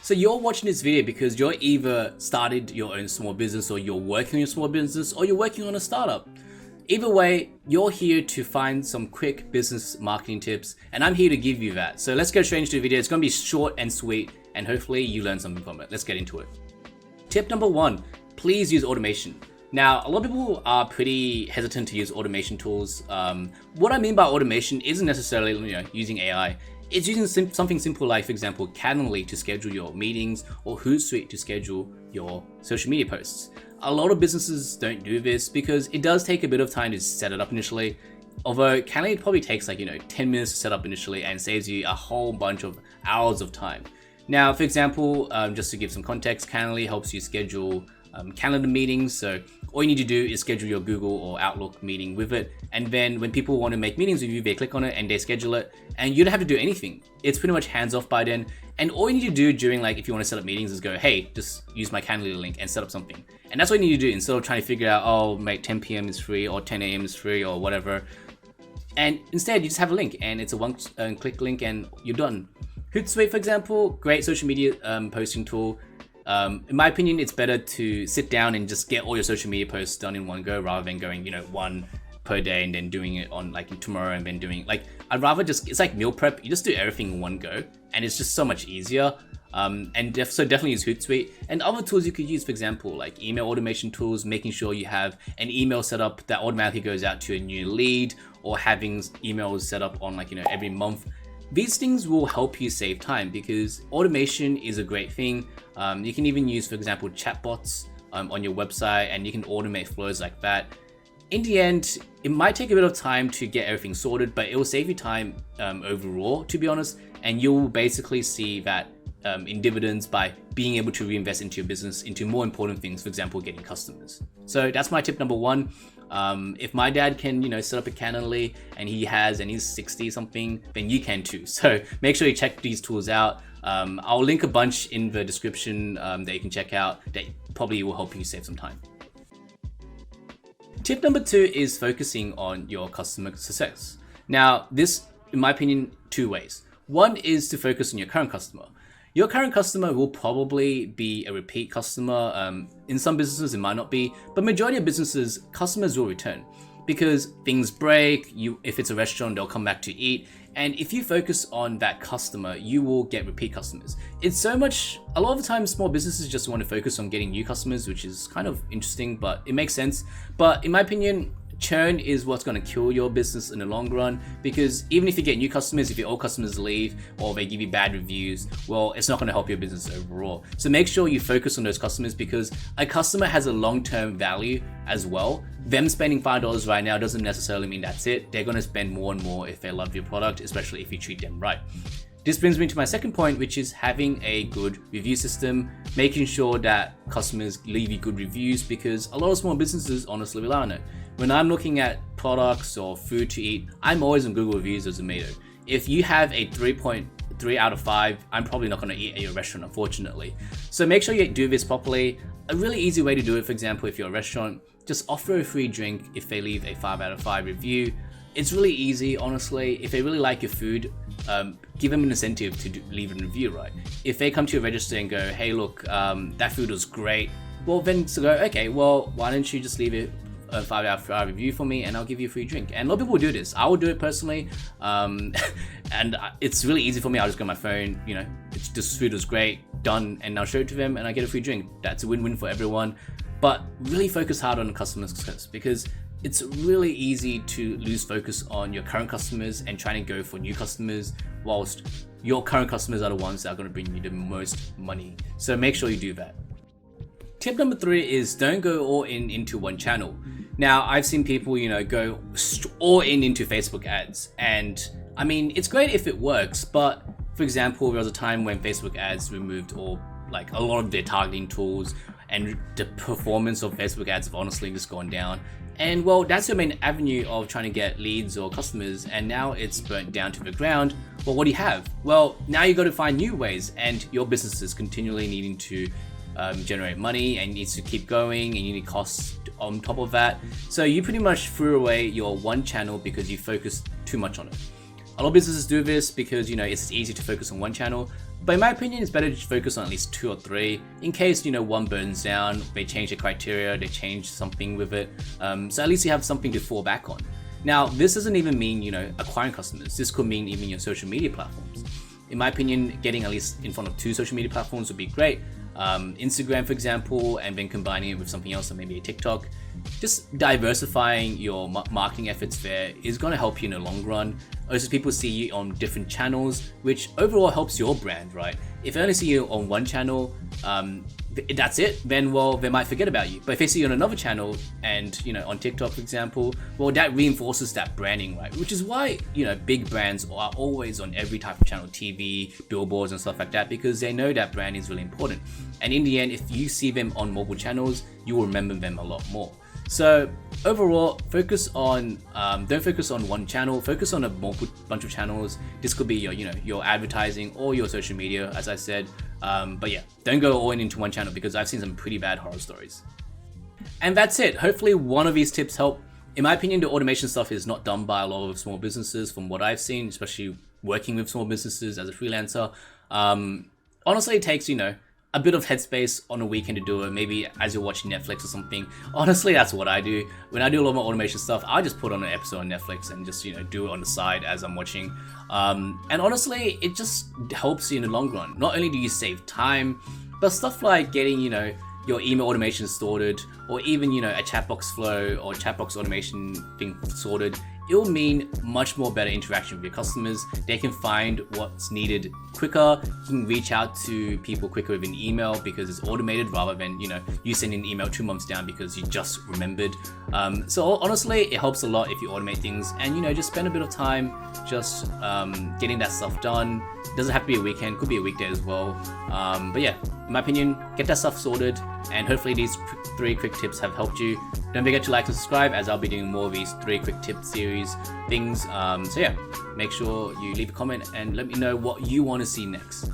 So you're watching this video because you're either started your own small business, or you're working on your small business, or you're working on a startup. Either way, you're here to find some quick business marketing tips, and I'm here to give you that. So let's go straight into the video. It's going to be short and sweet, and hopefully you learn something from it. Let's get into it. Tip number 1, please use automation. Now, a lot of people are pretty hesitant to use automation tools. What I mean by automation isn't necessarily using AI. It's using something simple like, for example, Calendly to schedule your meetings, or Hootsuite to schedule your social media posts. A lot of businesses don't do this because it does take a bit of time to set it up initially. Although Calendly probably takes 10 minutes to set up initially and saves you a whole bunch of hours of time. Now, for example, just to give some context, Calendly helps you schedule calendar meetings. So all you need to do is schedule your Google or Outlook meeting with it. And then when people want to make meetings with you, they click on it and they schedule it, and you don't have to do anything. It's pretty much hands off by then. And all you need to do during, if you want to set up meetings, is go, hey, just use my Calendly link and set up something. And that's what you need to do instead of trying to figure out, oh, 10 p.m. is free or 10 a.m. is free or whatever. And instead, you just have a link, and it's a one-click link, and you're done. Hootsuite, for example, great social media posting tool. In my opinion, it's better to sit down and just get all your social media posts done in one go, rather than going, one per day and then doing it on tomorrow and then doing I'd rather just, it's like meal prep. You just do everything in one go, and it's just so much easier. So definitely use Hootsuite, and other tools you could use, for example, like email automation tools, making sure you have an email set up that automatically goes out to a new lead, or having emails set up on every month. These things will help you save time because automation is a great thing. You can even use, for example, chatbots on your website, and you can automate flows like that. In the end, it might take a bit of time to get everything sorted, but it will save you time overall, to be honest, and you'll basically see that in dividends by being able to reinvest into your business, into more important things, for example, getting customers. So that's my tip number 1. If my dad can, set up a Calendly and he's 60 something, then you can too. So make sure you check these tools out. I'll link a bunch in the description that you can check out that probably will help you save some time. Tip number 2 is focusing on your customer success. Now, this, in my opinion, 2 ways. One is to focus on your current customer. Your current customer will probably be a repeat customer. In some businesses, it might not be, but majority of businesses, customers will return because things break. If it's a restaurant, they'll come back to eat. And if you focus on that customer, you will get repeat customers. A lot of the time, small businesses just want to focus on getting new customers, which is kind of interesting, but it makes sense. But in my opinion, churn is what's going to kill your business in the long run, because even if you get new customers, if your old customers leave or they give you bad reviews, well, it's not going to help your business overall. So make sure you focus on those customers, because a customer has a long-term value as well. Them spending $5 right now doesn't necessarily mean that's it. They're going to spend more and more if they love your product, especially if you treat them right. This brings me to my second point, which is having a good review system, making sure that customers leave you good reviews, because a lot of small businesses honestly rely on it. When I'm looking at products or food to eat, I'm always on Google Reviews or Zomato. If you have a 3.3 out of 5, I'm probably not going to eat at your restaurant, unfortunately. So make sure you do this properly. A really easy way to do it, for example, if you're a restaurant, just offer a free drink if they leave a 5 out of 5 review. It's really easy, honestly. If they really like your food, give them an incentive to leave a review, right? If they come to your register and go, hey, look, that food was great, well, then to go, okay, well, why don't you just leave it a 5 out of 5 review for me, and I'll give you a free drink. And a lot of people do this. I will do it personally, and it's really easy for me. I'll just go on my phone, this food was great, done, and I'll show it to them, and I get a free drink. That's a win-win for everyone. But really focus hard on the customer success, because it's really easy to lose focus on your current customers and trying to go for new customers, whilst your current customers are the ones that are going to bring you the most money. So make sure you do that. Tip number 3 is don't go all into one channel. Now, I've seen people, go all into Facebook ads. And I mean, it's great if it works, but for example, there was a time when Facebook ads removed a lot of their targeting tools, and the performance of Facebook ads have honestly just gone down. And well, that's your main avenue of trying to get leads or customers, and now it's burnt down to the ground. Well, what do you have? Well, now you got to find new ways, and your business is continually needing to generate money and needs to keep going, and you need costs on top of that. So you pretty much threw away your one channel because you focused too much on it. A lot of businesses do this because it's easy to focus on one channel, But in my opinion, it's better to focus on at least 2 or 3 in case, one burns down, they change the criteria, they change something with it. So at least you have something to fall back on. Now, this doesn't even mean, acquiring customers. This could mean even your social media platforms. In my opinion, getting at least in front of 2 social media platforms would be great. Instagram, for example, and then combining it with something else, or maybe a TikTok. Just diversifying your marketing efforts there is going to help you in the long run. Also, people see you on different channels, which overall helps your brand, right? If they only see you on one channel, that's it, then, well, they might forget about you. But if they see you on another channel and, on TikTok, for example, well, that reinforces that branding, right? Which is why, big brands are always on every type of channel, TV, billboards and stuff like that, because they know that brand is really important. And in the end, if you see them on mobile channels, you will remember them a lot more. So overall, focus on don't focus on one channel, focus on a bunch of channels. This could be your advertising or your social media, as I said. But yeah, don't go all in into one channel, because I've seen some pretty bad horror stories. And that's it. Hopefully one of these tips help. In my opinion, the automation stuff is not done by a lot of small businesses from what I've seen, especially working with small businesses as a freelancer. Honestly, it takes, a bit of headspace on a weekend to do it, maybe as you're watching Netflix or something. Honestly, that's what I do. When I do a lot more automation stuff, I just put on an episode on Netflix and just, do it on the side as I'm watching. And honestly, it just helps you in the long run. Not only do you save time, but stuff like getting, your email automation sorted, or even, a chatbox flow or chatbox automation thing sorted, it will mean much more better interaction with your customers. They can find what's needed quicker. You can reach out to people quicker with an email because it's automated, rather than, you sending an email 2 months down because you just remembered. So honestly, it helps a lot if you automate things and, just spend a bit of time just getting that stuff done. It doesn't have to be a weekend, could be a weekday as well. But yeah, in my opinion, get that stuff sorted, and hopefully these 3 quick tips have helped you. Don't forget to like and subscribe, as I'll be doing more of these 3 quick tip series things. So yeah, make sure you leave a comment and let me know what you want to see next.